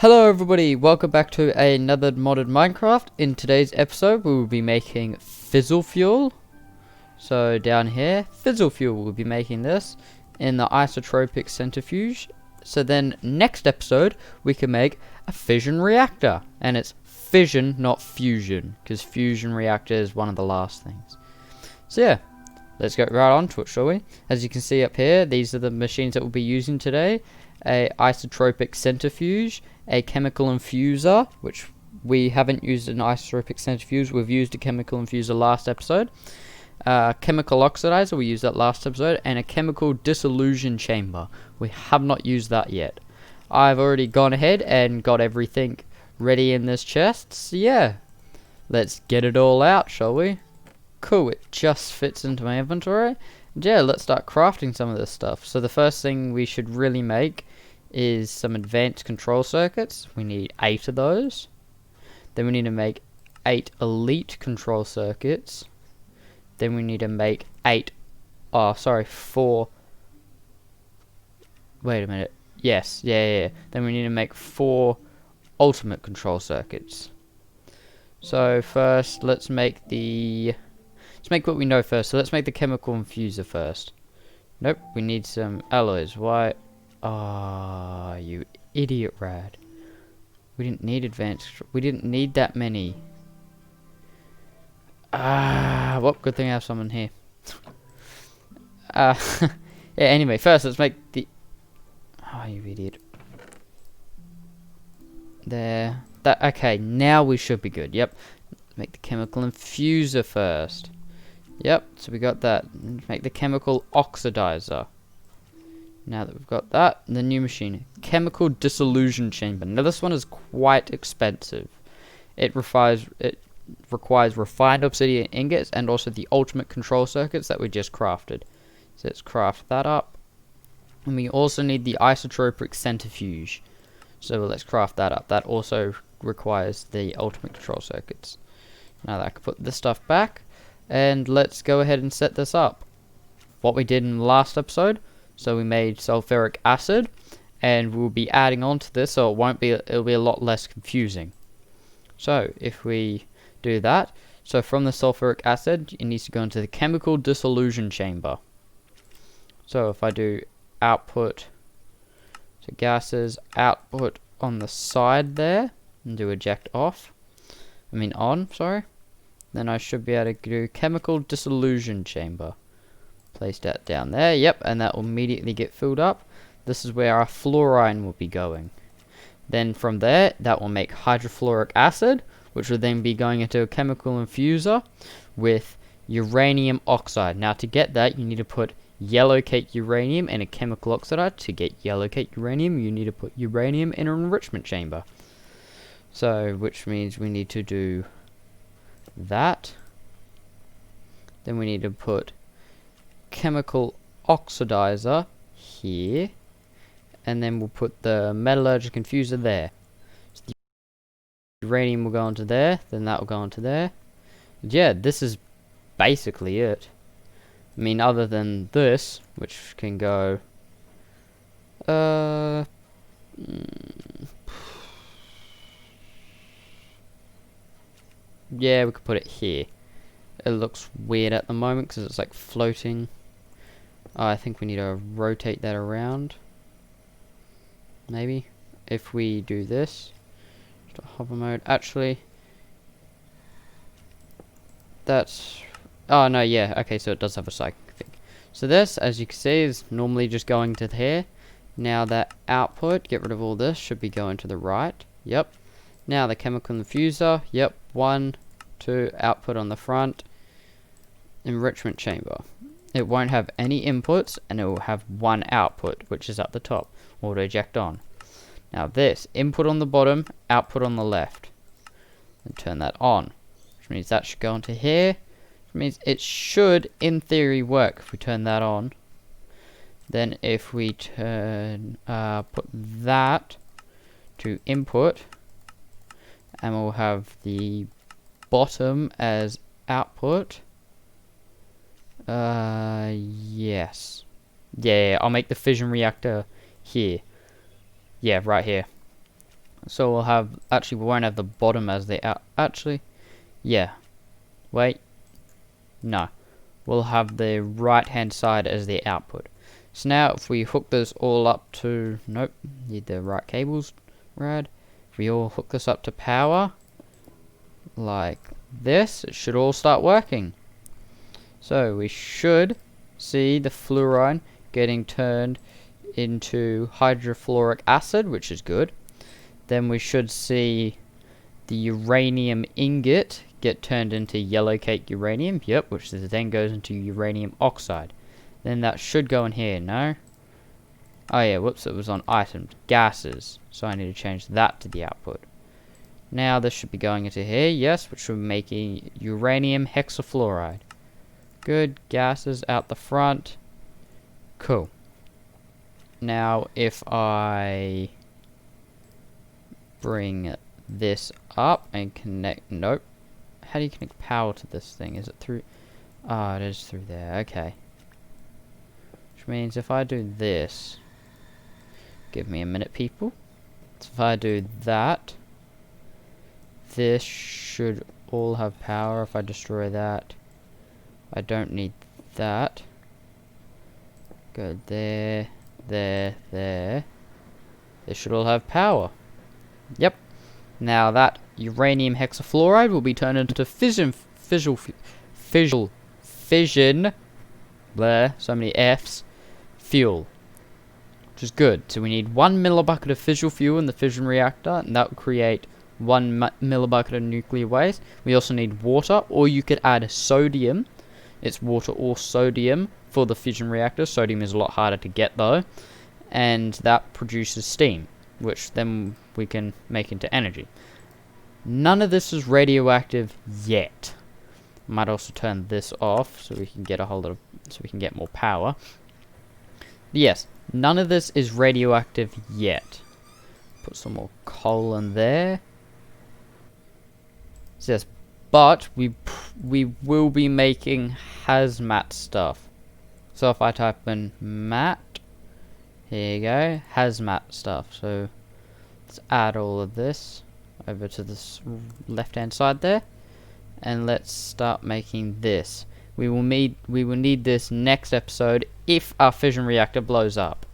Hello everybody, welcome back to another modded Minecraft. In today's episode we will be making Fissile Fuel. So down here, Fissile Fuel, we'll be making this in the isotropic centrifuge. So then next episode we can make a fission reactor. And it's fission, not fusion, because fusion reactor is one of the last things. So yeah, let's get right on to it, shall we? As you can see up here, these are the machines that we'll be using today. A isotropic centrifuge, a chemical infuser, which we haven't used an isotropic centrifuge, we've used a chemical infuser last episode, chemical oxidizer, we used that last episode, and a chemical dissolution chamber. We have not used that yet. I've already gone ahead and got everything ready in this chest, so yeah, let's get it all out, shall we? Cool, it just fits into my inventory. Yeah, let's start crafting some of this stuff. So the first thing we should really make is some advanced control circuits. We need 8 of those. Then we need to make 8 elite control circuits. Then we need to make 4. Wait a minute. Yes, yeah. Then we need to make 4 ultimate control circuits. So first, let's make what we know first. So let's make the chemical infuser first. Nope, we need some alloys. Why? Ah, you idiot rad. We didn't need we didn't need that many. Well, good thing I have someone here. Yeah, anyway, first let's make the... Oh, you idiot. There. Okay, now we should be good. Yep. Make the chemical infuser first. Yep, so we got that. Let's make the chemical oxidizer. Now that we've got that, the new machine, chemical dissolution chamber. Now this one is quite expensive. It requires refined obsidian ingots and also the ultimate control circuits that we just crafted. So let's craft that up. And we also need the isotropic centrifuge. So let's craft that up. That also requires the ultimate control circuits. Now that I can put this stuff back. And let's go ahead and set this up. What we did in the last episode. So we made sulfuric acid, and we'll be adding on to this, so it'll be a lot less confusing. So if we do that, so from the sulfuric acid, it needs to go into the chemical dissolution chamber. So if I do output to gases, output on the side there, and do eject on, sorry. Then I should be able to do chemical dissolution chamber. Place that down there, yep, and that will immediately get filled up. This is where our fluorine will be going. Then from there, that will make hydrofluoric acid, which will then be going into a chemical infuser with uranium oxide. Now to get that, you need to put yellow cake uranium in a chemical oxidizer. To get yellow cake uranium, you need to put uranium in an enrichment chamber. So, which means we need to do that. Then we need to put chemical oxidizer here, and then we'll put the metallurgic infuser there. So the uranium will go onto there, then that will go onto there. Yeah, this is basically it. I mean, other than this, which can go yeah, we could put it here. It looks weird at the moment because it's like floating. I think we need to rotate that around. Maybe. If we do this. Just hover mode. Actually. That's... Oh no, yeah. Okay, so it does have a cycle thing. So this, as you can see, is normally just going to here. Now that output, get rid of all this, should be going to the right. Yep. Now the chemical infuser. Yep. 1, 2, output on the front. Enrichment chamber. It won't have any inputs, and it will have one output, which is at the top. Auto eject on. Now this, input on the bottom, output on the left. And turn that on. Which means that should go into here. Which means it should, in theory, work if we turn that on. Then if we turn, put that to input, and we'll have the bottom as output. Yes. Yeah, I'll make the fission reactor here. Yeah, right here. So we'll have, actually we won't have the bottom as the out, actually, yeah, wait, no, we'll have the right hand side as the output. So now if we hook this all up to, nope, need the right cables, rad, if we all hook this up to power, like this, it should all start working. So we should see the fluorine getting turned into hydrofluoric acid, which is good. Then we should see the uranium ingot get turned into yellow cake uranium, yep, which then goes into uranium oxide. Then that should go in here, no? Oh yeah, whoops, it was on items, gases, so I need to change that to the output. Now this should be going into here, yes, which will be making uranium hexafluoride. Good, gases out the front, cool. Now if I bring this up and connect, nope, how do you connect power to this thing? Is it through, oh, it is through there, okay. Which means if I do this, give me a minute people, so if I do that, this should all have power. If I destroy that, I don't need that. Go there, there, there. They should all have power. Yep. Now that uranium hexafluoride will be turned into fission, blah, so many F's, fuel. Which is good. So we need 1 millibucket of fissile fuel in the fission reactor, and that will create 1 millibucket of nuclear waste. We also need water, or you could add sodium. It's water or sodium for the fission reactor. Sodium is a lot harder to get though, and that produces steam, which then we can make into energy. None of this is radioactive yet. Might also turn this off so we can get a whole lot of, so we can get more power. Yes, none of this is radioactive yet. Put some more coal in there. So yes, but we will be making hazmat stuff. So if I type in mat, here you go, hazmat stuff. So let's add all of this over to this left hand side there, and let's start making this. We will need this next episode if our fission reactor blows up.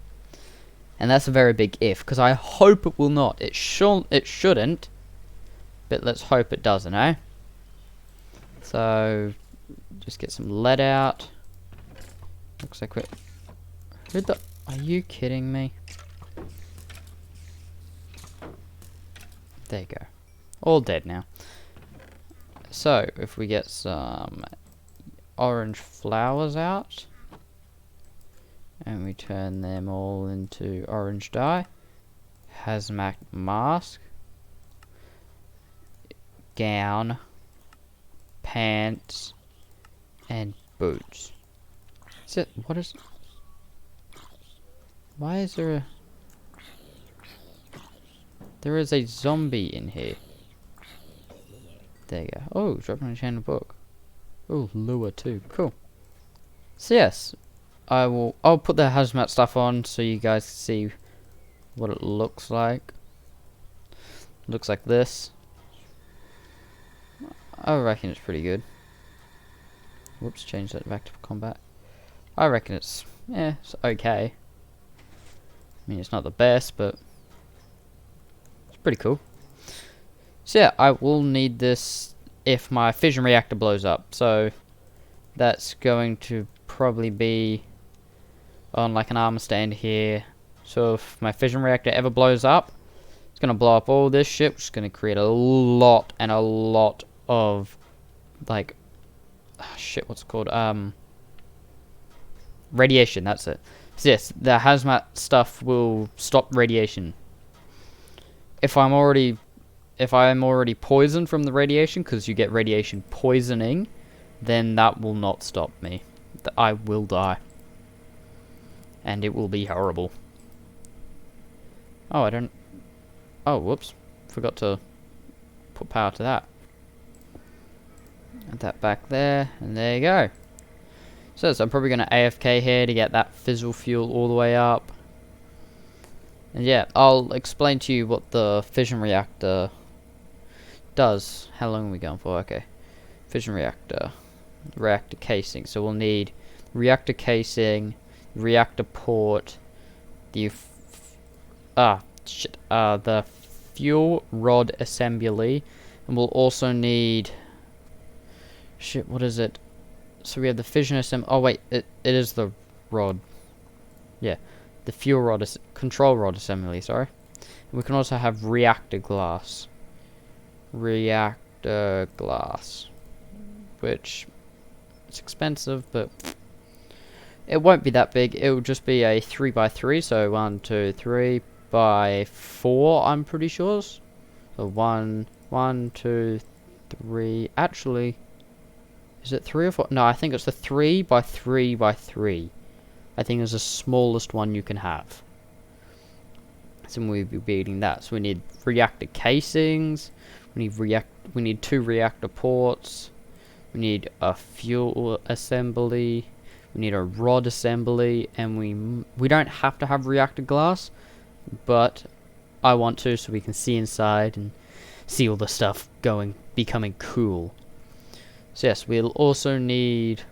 And that's a very big if, because I hope it will not. It shouldn't, but let's hope it doesn't, eh? So just get some lead out. Looks like we're, are you kidding me? There you go. All dead now. So if we get some orange flowers out and we turn them all into orange dye, hazmat mask, gown, pants, and boots. Is it, what is, why is there a, there is a zombie in here. There you go. Oh, drop an enchanted book. Oh, lure too. Cool. So yes, I'll put the hazmat stuff on so you guys can see what it looks like. Looks like this. I reckon it's pretty good. Whoops, change that back to combat. I reckon it's, yeah, it's okay. I mean, it's not the best, but it's pretty cool. So yeah, I will need this if my fission reactor blows up. So that's going to probably be on like an armor stand here. So if my fission reactor ever blows up, it's going to blow up all this shit, which is going to create a lot of like, shit, what's it called? Radiation, that's it. So yes, the hazmat stuff will stop radiation. If I'm already poisoned from the radiation, because you get radiation poisoning, then that will not stop me. I will die. And it will be horrible. Oh, I don't... Oh, whoops. Forgot to put power to that. Add that back there, and there you go. So I'm probably going to AFK here to get that fissile fuel all the way up. And yeah, I'll explain to you what the fission reactor does. How long are we going for? Okay. Fission reactor. Reactor casing. So we'll need reactor casing, reactor port, the the fuel rod assembly, and we'll also need what is it? So we have the fission assembly. Oh wait, it is the rod. Yeah, the fuel rod control rod assembly. Sorry. And we can also have reactor glass. Reactor glass, which it's expensive, but it won't be that big. It will just be a 3x3, so 1, 2, 3 by 4. I'm pretty sure. So 1, 2, 3. Actually, is it 3 or 4? No, I think it's the 3 by 3 by 3. I think it's the smallest one you can have. So we'll be beating that. So we need reactor casings. We need 2 reactor ports. We need a fuel assembly. We need a rod assembly, and we don't have to have reactor glass, but I want to, so we can see inside and see all the stuff becoming cool. So yes, we'll also need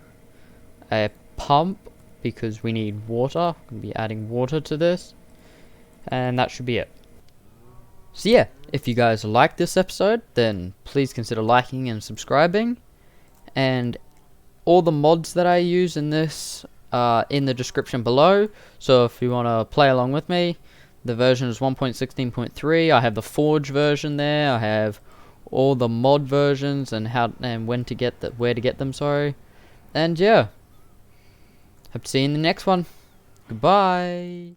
a pump because we need water. We'll be adding water to this, and that should be it. So yeah, if you guys like this episode, then please consider liking and subscribing. And all the mods that I use in this are in the description below. So if you want to play along with me, the version is 1.16.3. I have the Forge version there. I have all the mod versions and where to get them. Sorry. And yeah, hope to see you in the next one. Goodbye.